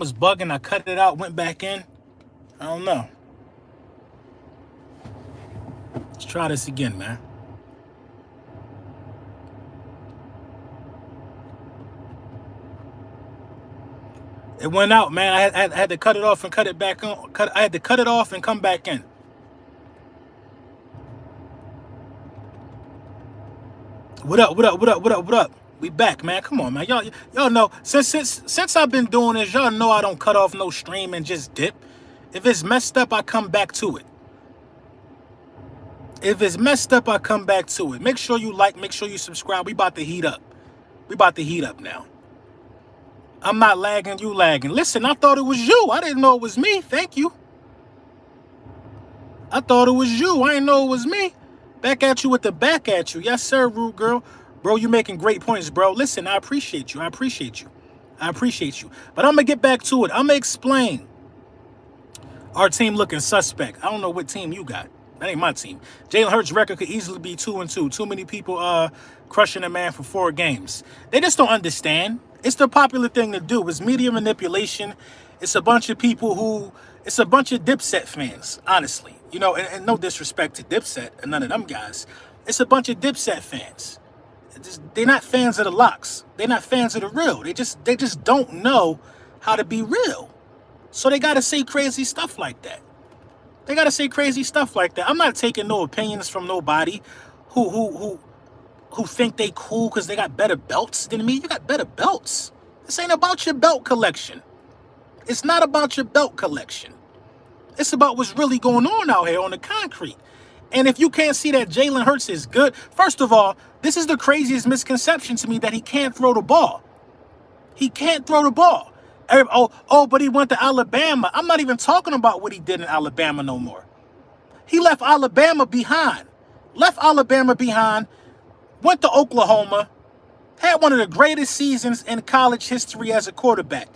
was bugging. I cut it out, went back in. I don't know. Let's try this again, man. It went out, man. I had to cut it off and cut it back on. I had to cut it off and come back in. What up? What up? What up? What up? What up? We back, man. Come on, man. Y'all know since I've been doing this, y'all know I don't cut off no stream and just dip. If it's messed up, I come back to it. If it's messed up, I come back to it. Make sure you like, make sure you subscribe. We about to heat up. We about to heat up now. I'm not lagging, you lagging. Listen, I thought it was you. I didn't know it was me. Thank you. I thought it was you. I didn't know it was me. Back at you with the back at you. Yes, sir, rude girl. Bro, you making great points, bro. Listen, I appreciate you. I appreciate you. I appreciate you. But I'm going to get back to it. I'm going to explain our team looking suspect. I don't know what team you got. That ain't my team. Jalen Hurts' record could easily be 2-2. Too many people crushing a man for 4 games. They just don't understand. It's the popular thing to do. It's media manipulation. It's a bunch of people who... It's a bunch of Dipset fans, honestly. You know, and no disrespect to Dipset and none of them guys. It's a bunch of Dipset fans. They're not fans of the locks. They're not fans of the real. They just don't know how to be real. So they got to say crazy stuff like that. They got to say crazy stuff like that. I'm not taking no opinions from nobody who think they cool because they got better belts than me. You got better belts. This ain't about your belt collection. It's not about your belt collection. It's about what's really going on out here on the concrete. And if you can't see that Jalen Hurts is good, first of all, this is the craziest misconception to me that he can't throw the ball. He can't throw the ball. But he went to Alabama. I'm not even talking about what he did in Alabama no more. He left Alabama behind. Went to Oklahoma. Had one of the greatest seasons in college history as a quarterback.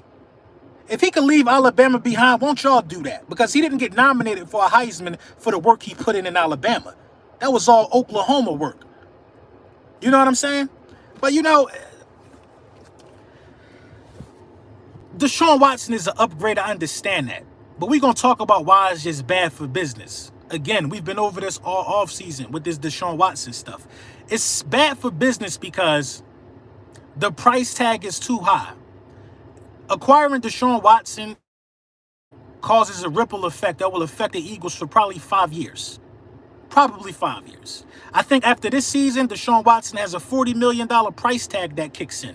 If he could leave Alabama behind, won't y'all do that? Because he didn't get nominated for a Heisman for the work he put in Alabama. That was all Oklahoma work. You know what I'm saying? But, you know, Deshaun Watson is an upgrade. I understand that. But we're going to talk about why it's just bad for business. Again, we've been over this all offseason with this Deshaun Watson stuff. It's bad for business because the price tag is too high. Acquiring Deshaun Watson causes a ripple effect that will affect the Eagles for probably 5 years. Probably 5 years. I think after this season, Deshaun Watson has a $40 million price tag that kicks in.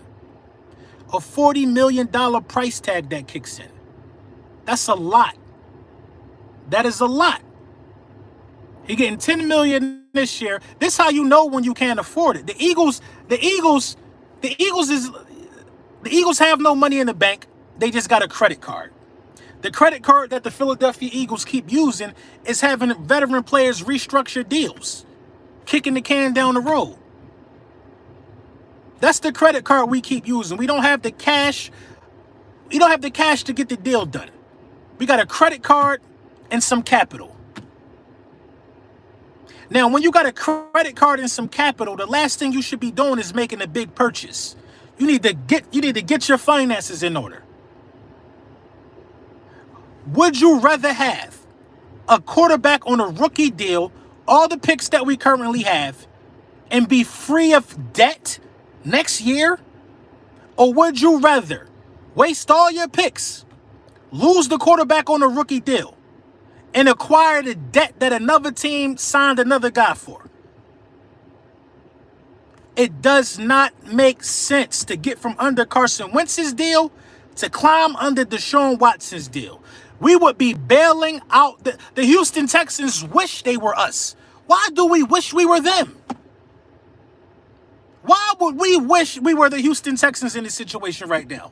A $40 million price tag that kicks in. That's a lot. That is a lot. He getting $10 million this year. This is how you know when you can't afford it. The Eagles have no money in the bank. They just got a credit card. The credit card that the Philadelphia Eagles keep using is having veteran players restructure deals, kicking the can down the road. That's the credit card we keep using. We don't have the cash. We don't have the cash to get the deal done. We got a credit card and some capital. Now, when you got a credit card and some capital, the last thing you should be doing is making a big purchase. You need to get your finances in order. Would you rather have a quarterback on a rookie deal, all the picks that we currently have, and be free of debt next year? Or would you rather waste all your picks, lose the quarterback on a rookie deal, and acquire the debt that another team signed another guy for? It does not make sense to get from under Carson Wentz's deal to climb under Deshaun Watson's deal. We would be bailing out. The Houston Texans wish they were us. Why do we wish we were them? Why would we wish we were the Houston Texans in this situation right now?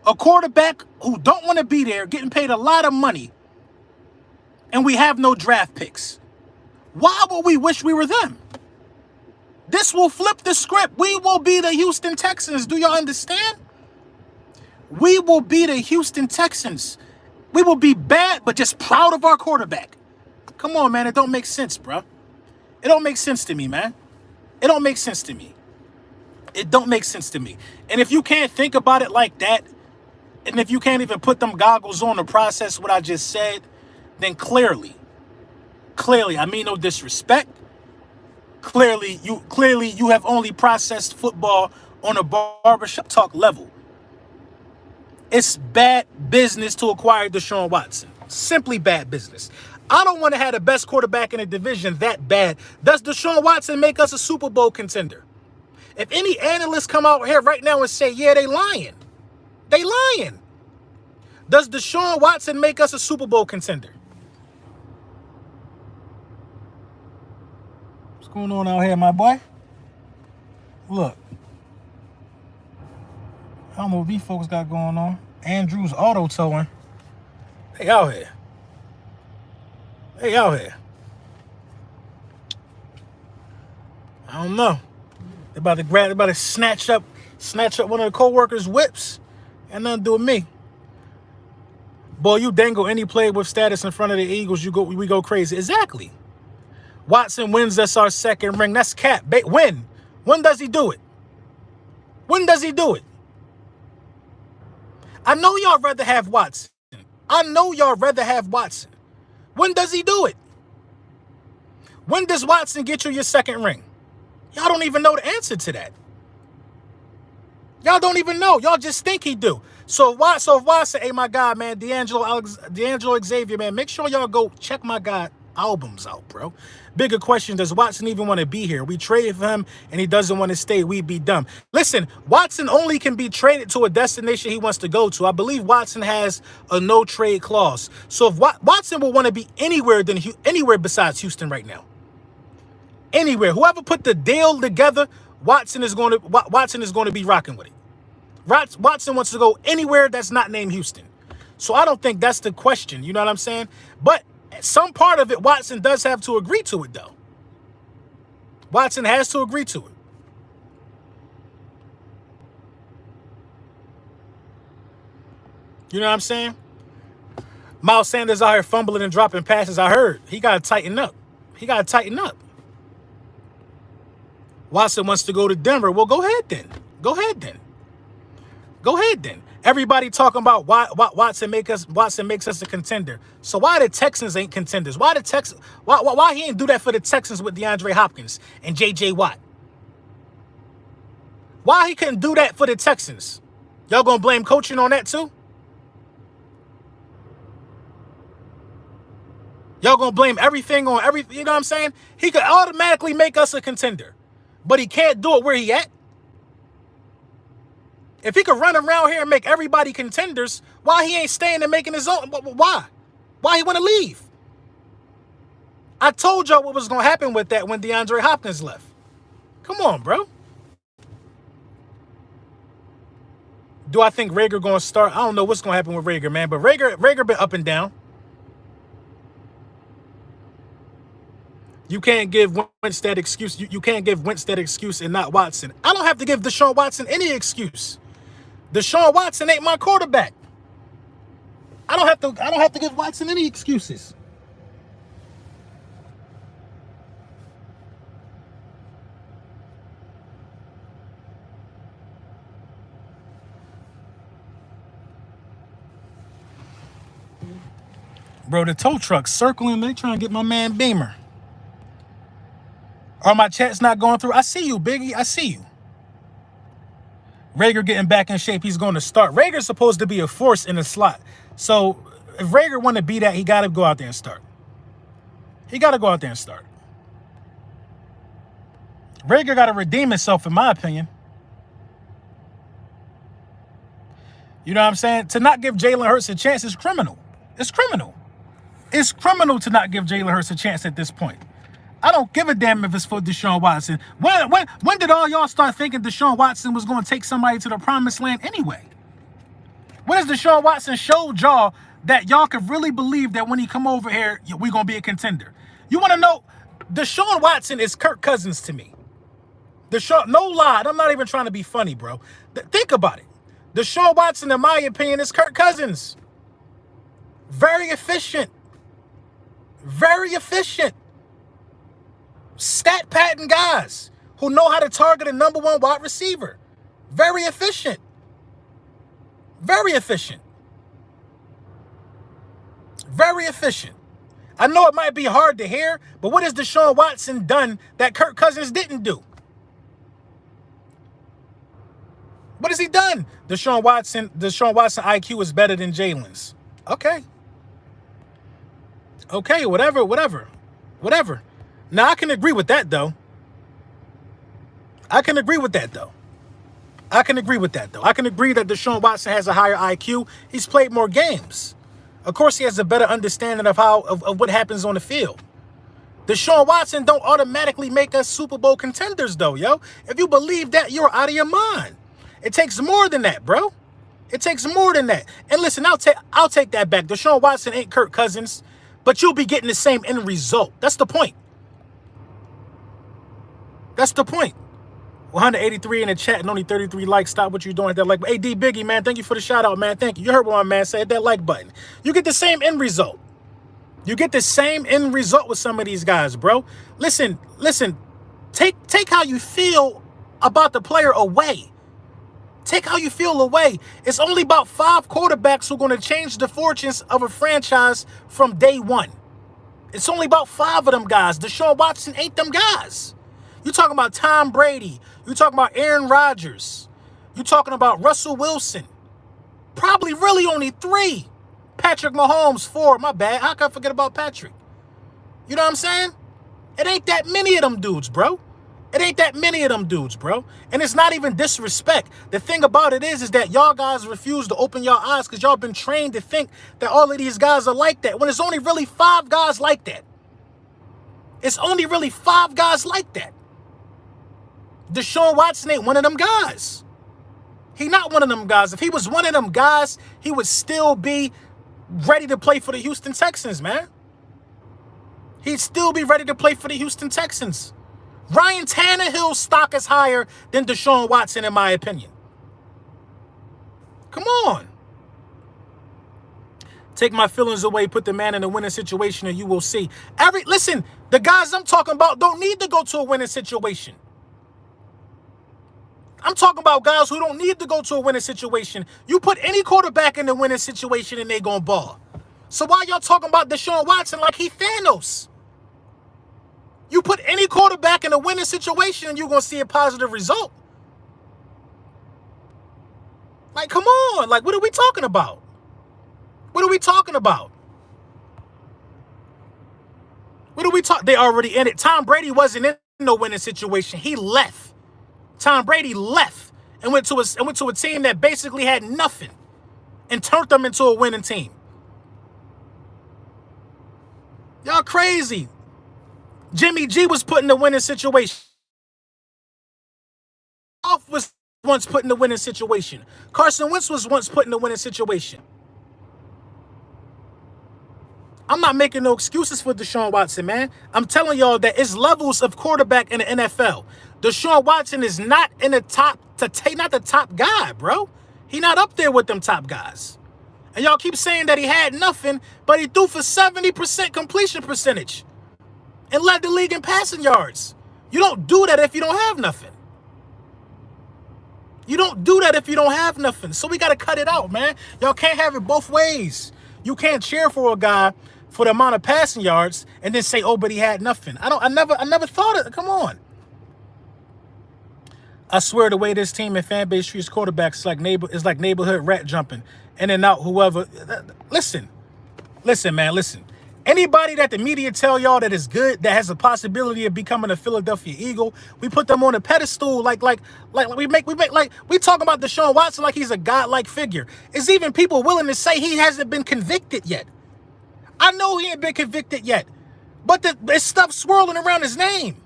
A quarterback who don't want to be there, getting paid a lot of money, and we have no draft picks. Why would we wish we were them? This will flip the script. We will be the Houston Texans. Do y'all understand? We will be the Houston Texans. We will be bad, but just proud of our quarterback. Come on, man. It don't make sense, bro. It don't make sense to me, man. It don't make sense to me. It don't make sense to me. And if you can't think about it like that, And if you can't even put them goggles on to process what I just said, then clearly, I mean no disrespect. Clearly you have only processed football on a barbershop talk level. It's bad business to acquire Deshaun Watson. Simply bad business. I don't want to have the best quarterback in the division that bad. Does Deshaun Watson make us a Super Bowl contender? If any analysts come out here right now and say, yeah, they lying. They lying. Does Deshaun Watson make us a Super Bowl contender? What's going on out here, my boy? Look. I don't know what these folks got going on. Andrew's auto towing. They out here. They out here. I don't know. They're about to snatch up one of the co-workers' whips. And nothing to do with me. Boy, you dangle any player with status in front of the Eagles, we go crazy. Exactly. Watson wins us our second ring. That's cap. When? When does he do it? When does he do it? I know y'all rather have Watson. When does he do it? When does Watson get you your second ring? Y'all don't even know the answer to that. Y'all don't even know. Y'all just think he do. So if Watson, hey, my God, man, D'Angelo Xavier, man, make sure y'all go check my God albums out, bro. Bigger question, does Watson even want to be here? We traded for him and he doesn't want to stay. We'd be dumb. Listen, Watson only can be traded to a destination he wants to go to. I believe Watson has a no trade clause. So if Watson will want to be anywhere besides Houston right now. Anywhere. Whoever put the deal together, Watson is going to be rocking with it. Watson wants to go anywhere that's not named Houston. So I don't think that's the question. You know what I'm saying? But some part of it, Watson does have to agree to it, though. Watson has to agree to it. You know what I'm saying? Miles Sanders out here fumbling and dropping passes. I heard. He got to tighten up. Watson wants to go to Denver. Well, go ahead then. Everybody talking about why Watson makes us a contender. So why the Texans ain't contenders? Why he ain't do that for the Texans with DeAndre Hopkins and J.J. Watt? Why he couldn't do that for the Texans? Y'all gonna blame coaching on that too? Y'all gonna blame everything on everything? You know what I'm saying? He could automatically make us a contender, but he can't do it where he at. If he could run around here and make everybody contenders, why he ain't staying and making his own? Why? Why he want to leave? I told y'all what was going to happen with that when DeAndre Hopkins left. Come on, bro. Do I think Rager going to start? I don't know what's going to happen with Rager, man. But Rager been up and down. You can't give Wentz that excuse. You can't give Wentz that excuse and not Watson. I don't have to give Deshaun Watson any excuse. Deshaun Watson ain't my quarterback. I don't have to give Watson any excuses. Bro, the tow truck's circling. They trying to get my man Beamer. Are my chats not going through? I see you, Biggie. I see you. Rager getting back in shape. He's going to start. Rager's supposed to be a force in the slot. So if Rager want to be that, he got to go out there and start. Rager got to redeem himself, in my opinion. You know what I'm saying? To not give Jalen Hurts a chance is criminal. It's criminal. It's criminal to not give Jalen Hurts a chance at this point. I don't give a damn if it's for Deshaun Watson. When did all y'all start thinking Deshaun Watson was going to take somebody to the promised land anyway? When has Deshaun Watson showed y'all that y'all could really believe that when he come over here, we're going to be a contender? You want to know? Deshaun Watson is Kirk Cousins to me. No lie. I'm not even trying to be funny, bro. Think about it. Deshaun Watson, in my opinion, is Kirk Cousins. Very efficient. Stat pattern guys who know how to target a number one wide receiver. Very efficient. Very efficient. Very efficient. I know it might be hard to hear, but what has Deshaun Watson done that Kirk Cousins didn't do? What has he done? Deshaun Watson IQ is better than Jalen's. Okay. Okay, whatever. Now, I can agree with that, though. I can agree that Deshaun Watson has a higher IQ. He's played more games. Of course, he has a better understanding of what happens on the field. Deshaun Watson don't automatically make us Super Bowl contenders, though, yo. If you believe that, you're out of your mind. It takes more than that, bro. It takes more than that. And listen, I'll take that back. Deshaun Watson ain't Kirk Cousins, but you'll be getting the same end result. That's the point. 183 in the chat and only 33 likes. Stop what you're doing at that like button. Hey, D Biggie, man, thank you for the shout out, man. Thank you. You heard what my man said. Hit that like button. You get the same end result. You get the same end result with some of these guys, bro. Listen. Take how you feel about the player away. Take how you feel away. It's only about 5 quarterbacks who are going to change the fortunes of a franchise from day one. It's only about 5 of them guys. Deshaun Watson ain't them guys. You're talking about Tom Brady. You're talking about Aaron Rodgers. You're talking about Russell Wilson. Probably really only 3. Patrick Mahomes, 4. My bad. How can I forget about Patrick? You know what I'm saying? It ain't that many of them dudes, bro. And it's not even disrespect. The thing about it is that y'all guys refuse to open your eyes because y'all been trained to think that all of these guys are like that. When it's only really 5 guys like that. It's only really 5 guys like that. Deshaun Watson ain't one of them guys. He not one of them guys. If he was one of them guys, he would still be ready to play for the Houston Texans, man. He'd still be ready to play for the Houston Texans. Ryan Tannehill's stock is higher than Deshaun Watson, in my opinion. Come on. Take my feelings away, put the man in a winning situation, and you will see. Listen, the guys I'm talking about don't need to go to a winning situation. I'm talking about guys who don't need to go to a winning situation. You put any quarterback in the winning situation and they gonna ball. So why y'all talking about Deshaun Watson like he Thanos? You put any quarterback in a winning situation and you're gonna see a positive result. Like, come on. Like, what are we talking about? They already in it. Tom Brady wasn't in no winning situation. He left. Tom Brady left and went to a team that basically had nothing and turned them into a winning team. Y'all crazy. Jimmy G was put in the winning situation. Goff was once put in the winning situation. Carson Wentz was once put in the winning situation. I'm not making no excuses for Deshaun Watson, man. I'm telling y'all that it's levels of quarterback in the NFL. Deshaun Watson is not in the top, not the top guy, bro. He not up there with them top guys. And y'all keep saying that he had nothing, but he threw for 70% completion percentage and led the league in passing yards. You don't do that if you don't have nothing. So we got to cut it out, man. Y'all can't have it both ways. You can't cheer for a guy for the amount of passing yards and then say, oh, but he had nothing. I never thought it. Come on. I swear the way this team and fan base treats quarterbacks is like neighborhood rat jumping in and out whoever. Listen, man. Anybody that the media tell y'all that is good, that has a possibility of becoming a Philadelphia Eagle, we put them on a pedestal like we talk about Deshaun Watson like he's a godlike figure. It's even people willing to say he hasn't been convicted yet. I know he ain't been convicted yet, but it's stuff swirling around his name.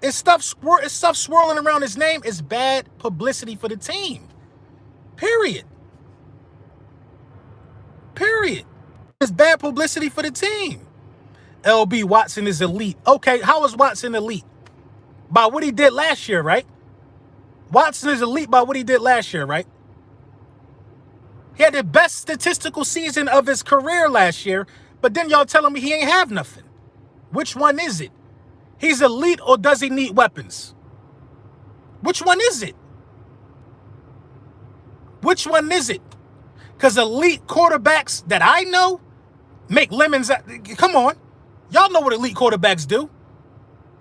It's stuff swirling around his name. It's bad publicity for the team. Period. It's bad publicity for the team. LB, Watson is elite. Okay, how is Watson elite? By what he did last year, right? Watson is elite by what he did last year, right? He had the best statistical season of his career last year, but then y'all telling me he ain't have nothing. Which one is it? He's elite or does he need weapons? Which one is it? Which one is it? Because elite quarterbacks that I know make lemons. Come on. Y'all know what elite quarterbacks do.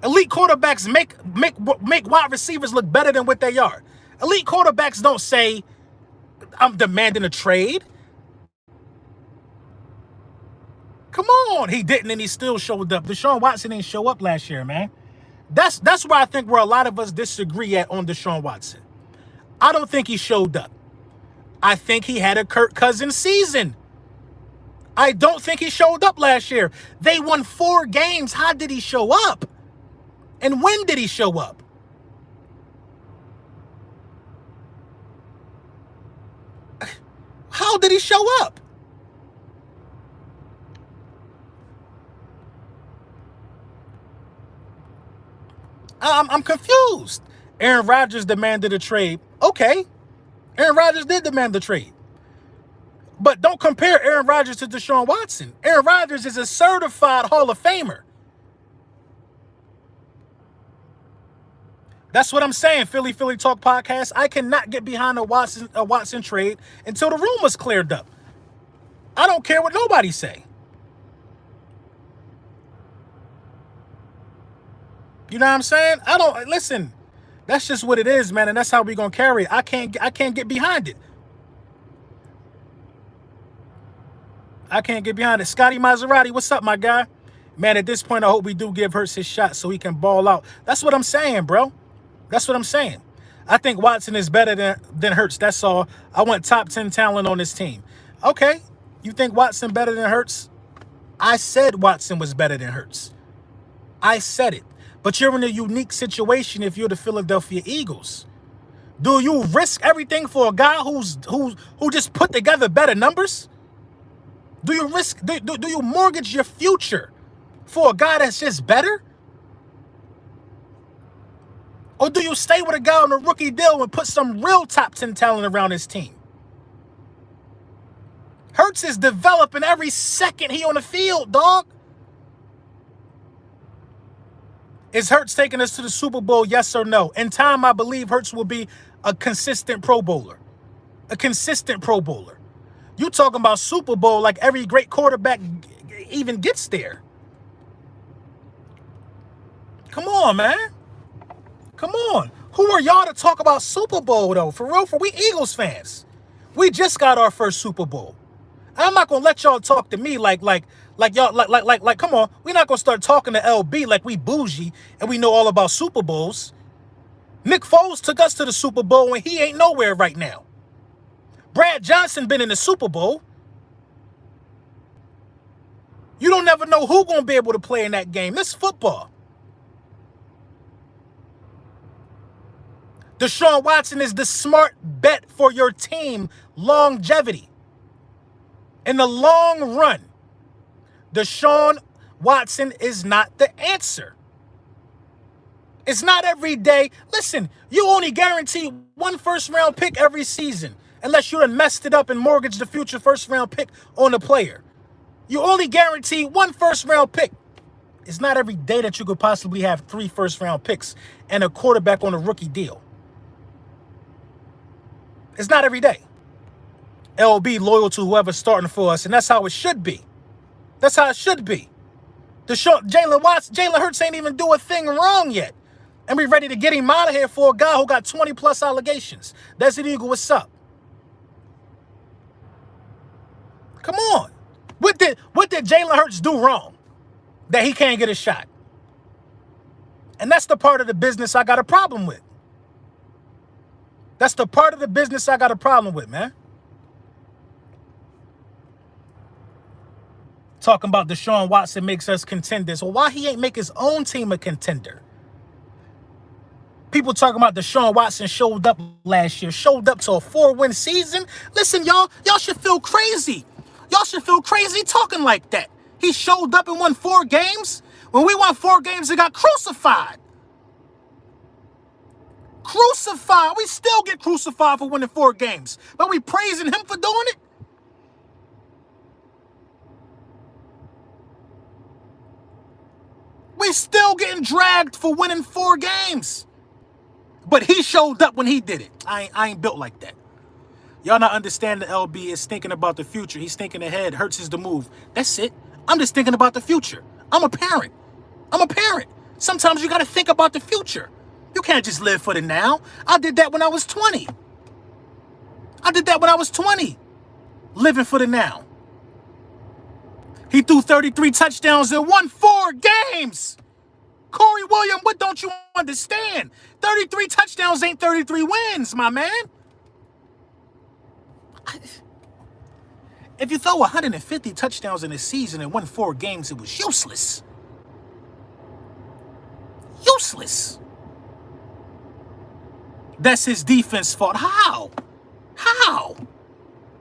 Elite quarterbacks make wide receivers look better than what they are. Elite quarterbacks don't say, I'm demanding a trade. Come on. He didn't, and he still showed up. Deshaun Watson didn't show up last year, man. That's where I think where a lot of us disagree at on Deshaun Watson. I don't think he showed up. I think he had a Kirk Cousins season. I don't think he showed up last year. They won 4 games. How did he show up? And when did he show up? How did he show up? I'm confused. Aaron Rodgers demanded a trade. Okay. Aaron Rodgers did demand the trade. But don't compare Aaron Rodgers to Deshaun Watson. Aaron Rodgers is a certified Hall of Famer. That's what I'm saying, Philly Talk Podcast. I cannot get behind a Watson trade until the rumors cleared up. I don't care what nobody say. You know what I'm saying? Listen. That's just what it is, man, and that's how we gonna carry it. I can't get behind it. I can't get behind it. Scotty Maserati, what's up, my guy? Man, at this point, I hope we do give Hurts his shot so he can ball out. That's what I'm saying, bro. That's what I'm saying. I think Watson is better than Hurts. That's all. I want top 10 talent on this team. Okay, you think Watson better than Hurts? I said Watson was better than Hurts. I said it. But you're in a unique situation if you're the Philadelphia Eagles. Do you risk everything for a guy who just put together better numbers? Do you mortgage your future for a guy that's just better? Or do you stay with a guy on a rookie deal and put some real top 10 talent around his team? Hurts is developing every second he on the field, dog. Is Hurts taking us to the Super Bowl, yes or no? In time, I believe Hurts will be a consistent Pro Bowler. A consistent Pro Bowler. You talking about Super Bowl like every great quarterback even gets there. Come on, man. Come on. Who are y'all to talk about Super Bowl, though? For real, we Eagles fans. We just got our first Super Bowl. I'm not gonna let y'all talk to me like y'all come on. We're not gonna start talking to LB like we bougie and we know all about Super Bowls. Nick Foles took us to the Super Bowl and he ain't nowhere right now. Brad Johnson been in the Super Bowl. You don't never know who gonna be able to play in that game. This is football. Deshaun Watson is the smart bet for your team longevity. In the long run, Deshaun Watson is not the answer. It's not every day. Listen, you only guarantee 1 first-round pick every season unless you done messed it up and mortgaged the future first-round pick on a player. You only guarantee 1 first-round pick. It's not every day that you could possibly have 3 first-round picks and a quarterback on a rookie deal. It's not every day. LB loyal to whoever's starting for us, and that's how it should be. That's how it should be. Jalen Hurts ain't even do a thing wrong yet. And we ready to get him out of here for a guy who got 20-plus allegations. Desert Eagle, what's up? Come on. What did Jalen Hurts do wrong that he can't get a shot? And that's the part of the business I got a problem with. That's the part of the business I got a problem with, man. Talking about Deshaun Watson makes us contenders. Well, why he ain't make his own team a contender? People talking about Deshaun Watson showed up last year, showed up to a 4-win season. Listen, y'all should feel crazy. Y'all should feel crazy talking like that. He showed up and won 4 games. When we won 4 games, he got crucified. Crucified. We still get crucified for winning 4 games. But we praising him for doing it? We still getting dragged for winning 4 games. But he showed up when he did it. I ain't built like that. Y'all not understanding LB is thinking about the future. He's thinking ahead. Hurts is the move. That's it. I'm just thinking about the future. I'm a parent. I'm a parent. Sometimes you got to think about the future. You can't just live for the now. I did that when I was 20. I did that when I was 20. Living for the now. He threw 33 touchdowns and won 4 games. Corey Williams, what don't you understand? 33 touchdowns ain't 33 wins, my man. If you throw 150 touchdowns in a season and won 4 games, it was useless. Useless. That's his defense fault. How? How?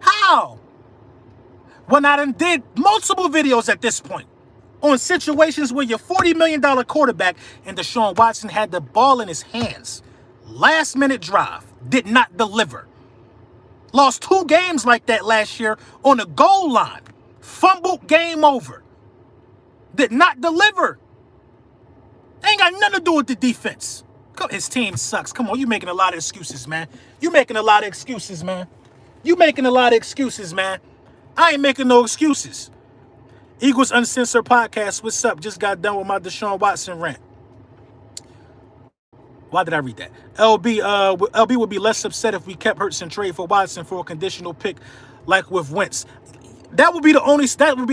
How? When I done did multiple videos at this point on situations where your $40 million quarterback and Deshaun Watson had the ball in his hands. Last minute drive. Did not deliver. Lost 2 games like that last year on the goal line. Fumbled, game over. Did not deliver. Ain't got nothing to do with the defense. His team sucks. Come on, you making a lot of excuses, man. You making a lot of excuses, man. You making a lot of excuses, man. I ain't making no excuses. Eagles Uncensored Podcast, what's up? Just got done with my Deshaun Watson rant. Why did I read that? LB would be less upset if we kept Hurts and trade for Watson for a conditional pick like with Wentz. That would be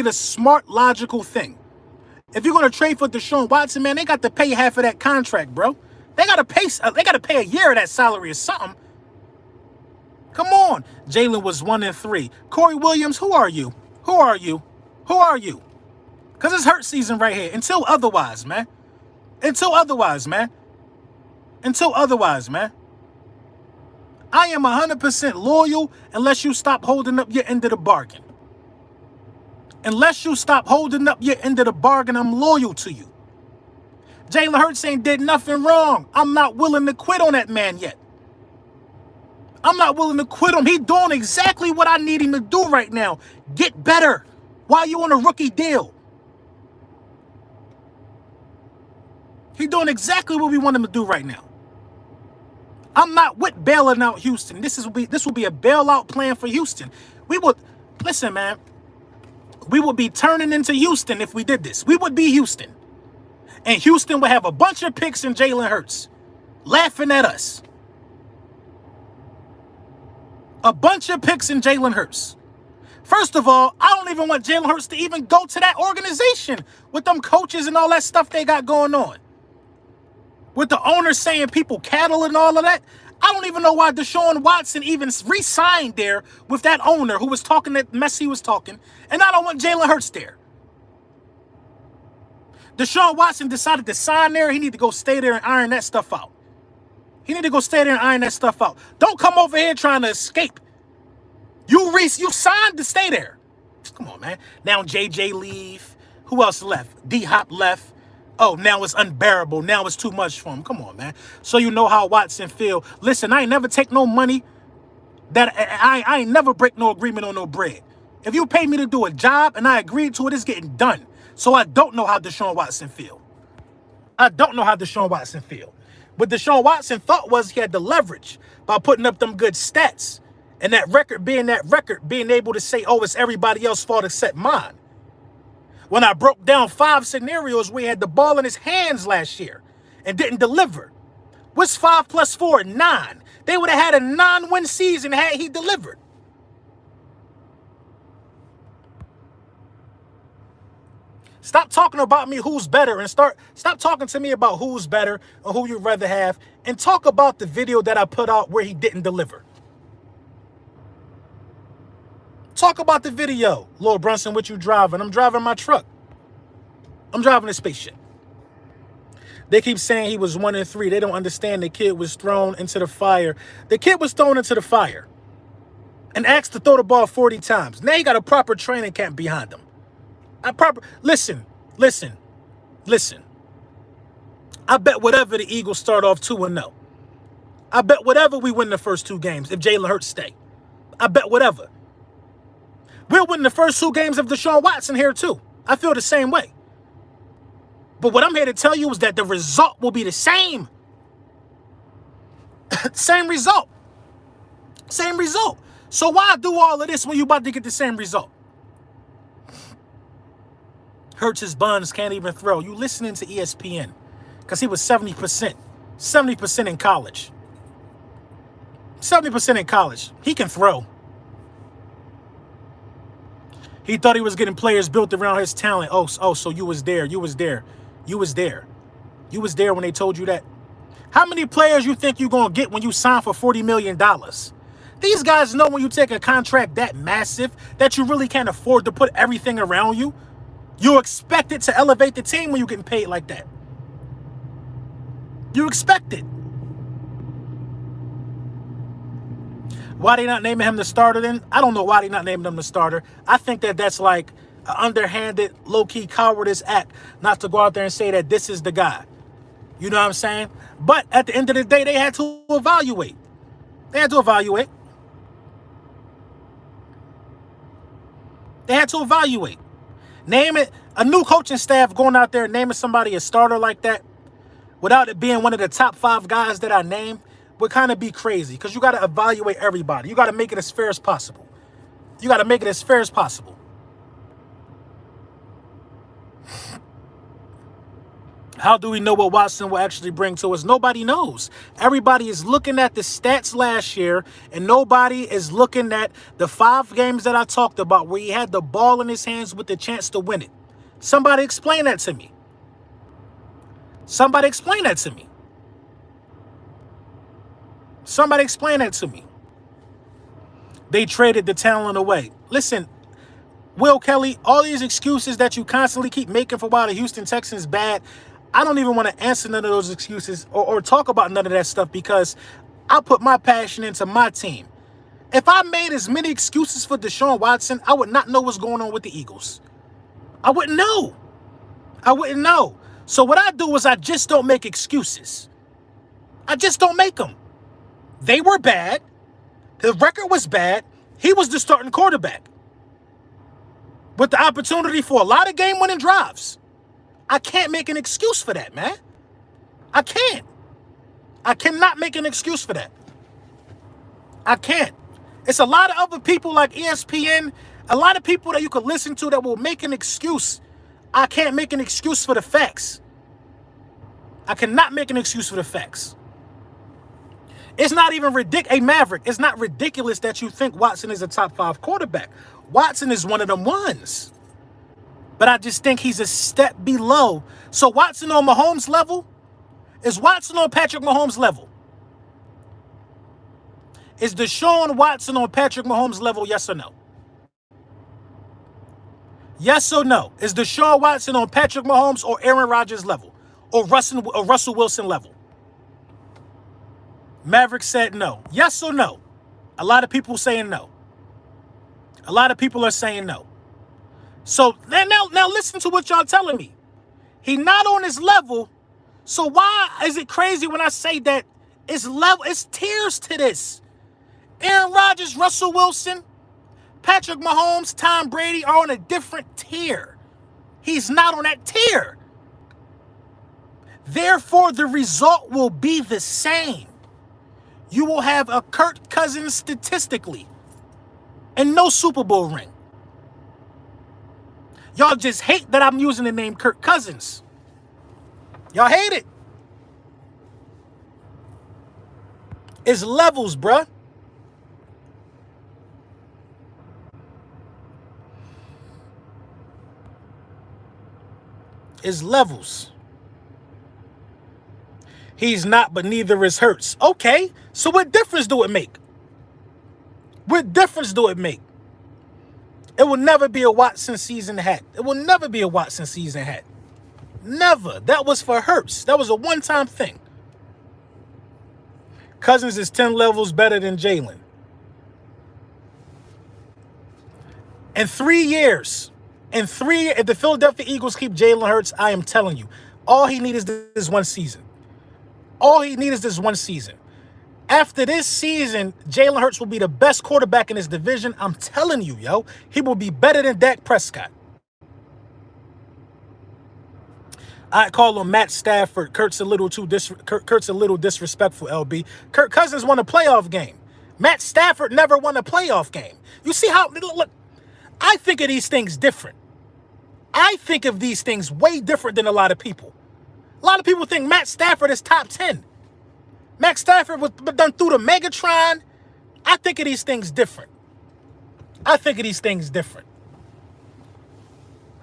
the smart, logical thing. If you're going to trade for Deshaun Watson, man, they got to pay half of that contract, bro. They got to pay a year of that salary or something. Come on. Jalen was 1-3. Corey Williams, who are you? Who are you? Who are you? Because it's Hurt season right here. Until otherwise, man. Until otherwise, man. Until otherwise, man. I am 100% loyal unless you stop holding up your end of the bargain. Unless you stop holding up your end of the bargain, I'm loyal to you. Jalen Hurts ain't did nothing wrong. I'm not willing to quit on that man yet. I'm not willing to quit him. He's doing exactly what I need him to do right now. Get better while you on a rookie deal. He's doing exactly what we want him to do right now. I'm not with bailing out Houston. This will be a bailout plan for Houston. Listen, man. We would be turning into Houston if we did this. We would be Houston. And Houston would have a bunch of picks in Jalen Hurts. Laughing at us. A bunch of picks in Jalen Hurts. First of all, I don't even want Jalen Hurts to even go to that organization with them coaches and all that stuff they got going on. With the owner saying people cattle and all of that. I don't even know why Deshaun Watson even re-signed there with that owner who was talking that mess he was talking. And I don't want Jalen Hurts there. Deshaun Watson decided to sign there. He need to go stay there and iron that stuff out. He need to go stay there and iron that stuff out. Don't come over here trying to escape. You signed to stay there. Come on, man. Now JJ leave. Who else left? D-Hop left. Oh, now it's unbearable. Now it's too much for him. Come on, man. So you know how Watson feel. Listen, I ain't never take no money. I ain't never break no agreement on no bread. If you pay me to do a job and I agreed to it, it's getting done. So I don't know how Deshaun Watson feel. I don't know how Deshaun Watson feel. What Deshaun Watson thought was he had the leverage by putting up them good stats. And that record, being able to say, oh, it's everybody else's fault except mine. When I broke down 5 scenarios where he had the ball in his hands last year and didn't deliver. What's 5 + 4? 9. They would have had a 9-win season had he delivered. Stop talking about me who's better and stop talking to me about who's better or who you'd rather have and talk about the video that I put out where he didn't deliver. Talk about the video. Lord Brunson, what you driving? I'm driving my truck. I'm driving a spaceship. They keep saying he was 1-3. They don't understand the kid was thrown into the fire. The kid was thrown into the fire and asked to throw the ball 40 times. Now he got a proper training camp behind him. Listen. I bet whatever the Eagles start off 2-0. I bet whatever we win the first 2 games if Jalen Hurts stay. I bet whatever. We'll win the first 2 games of Deshaun Watson here too. I feel the same way. But what I'm here to tell you is that the result will be the same. Same result. Same result. So why do all of this when you about to get the same result? Hurts his buns, can't even throw. You listening to ESPN because he was 70%. 70% in college. 70% in college. He can throw. He thought he was getting players built around his talent. Oh, so you was there. You was there. You was there. You was there when they told you that. How many players you think you're going to get when you sign for $40 million? These guys know when you take a contract that massive that you really can't afford to put everything around you. You expect it to elevate the team when you're getting paid like that. You expect it. Why they not naming him the starter then? I don't know why they not naming him the starter. I think that that's like an underhanded, low-key cowardice act not to go out there and say that this is the guy. You know what I'm saying? But at the end of the day, they had to evaluate. They had to evaluate. They had to evaluate. Name it. A new coaching staff going out there naming somebody a starter like that without it being one of the top 5 guys that I named would kind of be crazy because you got to evaluate everybody. You got to make it as fair as possible. You got to make it as fair as possible. How do we know what Watson will actually bring to us? Nobody knows. Everybody is looking at the stats last year, and nobody is looking at the 5 games that I talked about where he had the ball in his hands with the chance to win it. Somebody explain that to me. Somebody explain that to me. Somebody explain that to me. They traded the talent away. Listen, Will Kelly, all these excuses that you constantly keep making for why the Houston Texans bad, I don't even want to answer none of those excuses or talk about none of that stuff because I put my passion into my team. If I made as many excuses for Deshaun Watson, I would not know what's going on with the Eagles. I wouldn't know. I wouldn't know. So what I do is I just don't make excuses. I just don't make them. They were bad. The record was bad. He was the starting quarterback with the opportunity for a lot of game-winning drives. I can't make an excuse for that, man. I can't. I cannot make an excuse for that. I can't. It's a lot of other people like ESPN, a lot of people that you could listen to that will make an excuse. I can't make an excuse for the facts. I cannot make an excuse for the facts. It's not even ridiculous. Hey, Maverick, it's not ridiculous that you think Watson is a top 5 quarterback. Watson is one of them ones. But I just think he's a step below. So Watson on Mahomes' level? Is Watson on Patrick Mahomes' level? Is Deshaun Watson on Patrick Mahomes' level, yes or no? Yes or no? Is Deshaun Watson on Patrick Mahomes or Aaron Rodgers' level? Or Russell Wilson level? Maverick said no. Yes or no? A lot of people saying no. A lot of people are saying no. So now listen to what y'all telling me. He not on his level. So why is it crazy when I say that it's tiers to this? Aaron Rodgers, Russell Wilson, Patrick Mahomes, Tom Brady are on a different tier. He's not on that tier. Therefore, the result will be the same. You will have a Kirk Cousins statistically and no Super Bowl ring. Y'all just hate that I'm using the name Kirk Cousins. Y'all hate it. It's levels, bruh. It's levels. He's not, but neither is Hurts. Okay, so what difference do it make? What difference do it make? It will never be a Watson season hat. It will never be a Watson season hat. Never. That was for Hurts. That was a one-time thing. Cousins is 10 levels better than Jalen. In 3 years, if the Philadelphia Eagles keep Jalen Hurts, I am telling you, all he needs is this one season. All he needs is this one season. After this season, Jalen Hurts will be the best quarterback in his division. I'm telling you, yo. He will be better than Dak Prescott. I call him Matt Stafford. Kurt's a little disrespectful, LB. Kirk Cousins won a playoff game. Matt Stafford never won a playoff game. You see how, look, I think of these things different. I think of these things way different than a lot of people. A lot of people think Matt Stafford is top 10. Matt Stafford was done through the Megatron. I think of these things different. I think of these things different.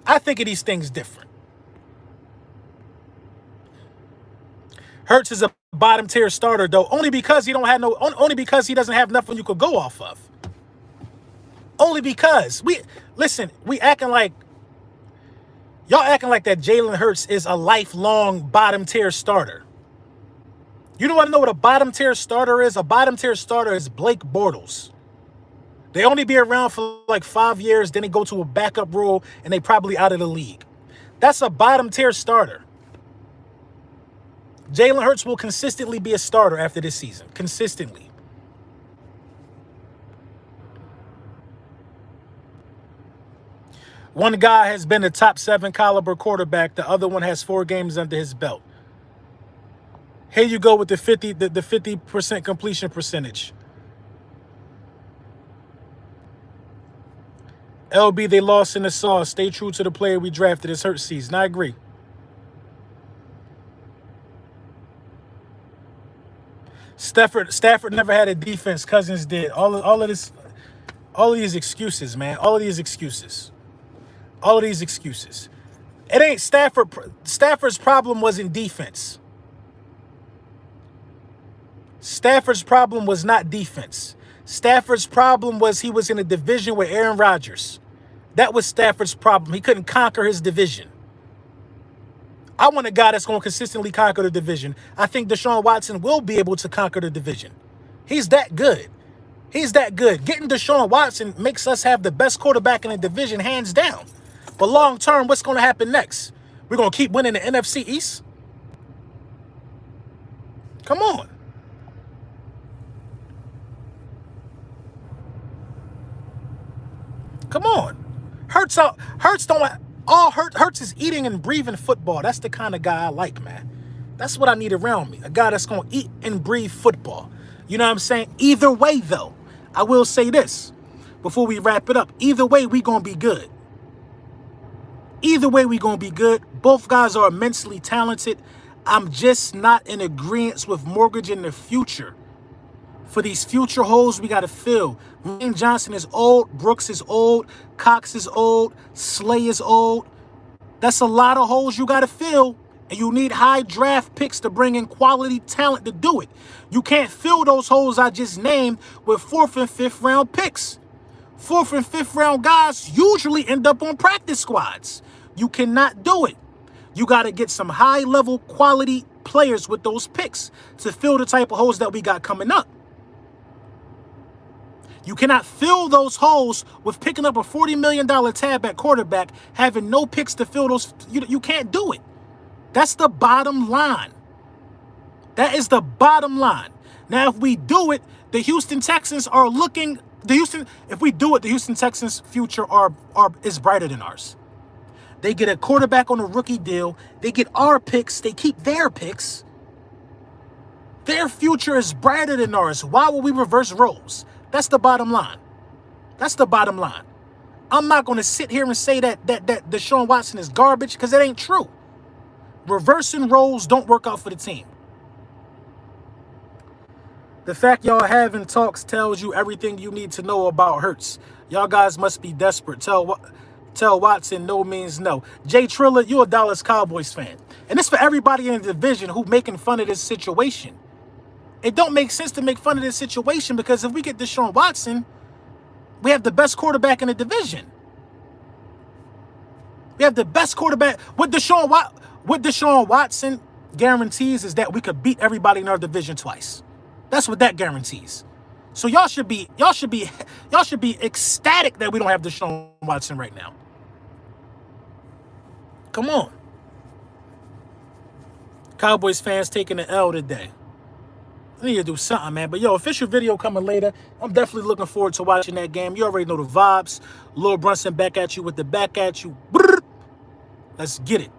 I think of these things different. Hurts is a bottom tier starter though, only because he doesn't have nothing you could go off of. Only because we acting like y'all acting like that Jalen Hurts is a lifelong bottom tier starter. You don't want to know what a bottom tier starter is? A bottom tier starter is Blake Bortles. They only be around for like 5 years, then they go to a backup role and they probably out of the league. That's a bottom tier starter. Jalen Hurts will consistently be a starter after this season. Consistently. One guy has been a top 7 caliber quarterback. The other one has 4 games under his belt. Here you go with the 50% completion percentage. LB, they lost in the sauce. Stay true to the player we drafted. It's Hurts season. I agree. Stafford never had a defense. Cousins did. All of these excuses, man. All of these excuses. It ain't Stafford. Stafford's problem wasn't defense. Stafford's problem was not defense. Stafford's problem was he was in a division with Aaron Rodgers. That was Stafford's problem. He couldn't conquer his division. I want a guy that's going to consistently conquer the division. I think Deshaun Watson will be able to conquer the division. He's that good. Getting Deshaun Watson makes us have the best quarterback in the division, hands down. But long term, what's going to happen next? We're going to keep winning the NFC East? Come on. Hurts is eating and breathing football. That's the kind of guy I like, man. That's what I need around me. A guy that's going to eat and breathe football. You know what I'm saying? Either way, though, I will say this before we wrap it up. Either way, we going to be good. Both guys are immensely talented. I'm just not in agreement with Mortgage in the future. For these future holes we got to fill. Lane Johnson is old. Brooks is old. Cox is old. Slay is old. That's a lot of holes you got to fill. And you need high draft picks to bring in quality talent to do it. You can't fill those holes I just named with 4th and 5th round picks. 4th and 5th round guys usually end up on practice squads. You cannot do it. You got to get some high level quality players with those picks to fill the type of holes that we got coming up. You cannot fill those holes with picking up a $40 million tab at quarterback, having no picks to fill those. You can't do it. That's the bottom line. That is the bottom line. Now, if we do it, the Houston Texans are looking. If we do it, the Houston Texans' future is brighter than ours. They get a quarterback on a rookie deal. They get our picks. They keep their picks. Their future is brighter than ours. Why would we reverse roles? That's the bottom line. I'm not going to sit here and say that Deshaun Watson is garbage because it ain't true. Reversing roles don't work out for the team. The fact y'all having talks tells you everything you need to know about Hurts. Y'all guys must be desperate. Tell Watson no means no. Jay Triller, you a Dallas Cowboys fan. And it's for everybody in the division who making fun of this situation. It don't make sense to make fun of this situation because if we get Deshaun Watson, we have the best quarterback in the division. We have the best quarterback. What Deshaun Watson guarantees is that we could beat everybody in our division twice. That's what that guarantees. So y'all should be ecstatic that we don't have Deshaun Watson right now. Come on. Cowboys fans taking the L today. I need to do something, man. But, yo, official video coming later. I'm definitely looking forward to watching that game. You already know the vibes. Lil Brunson back at you with the back at you. Let's get it.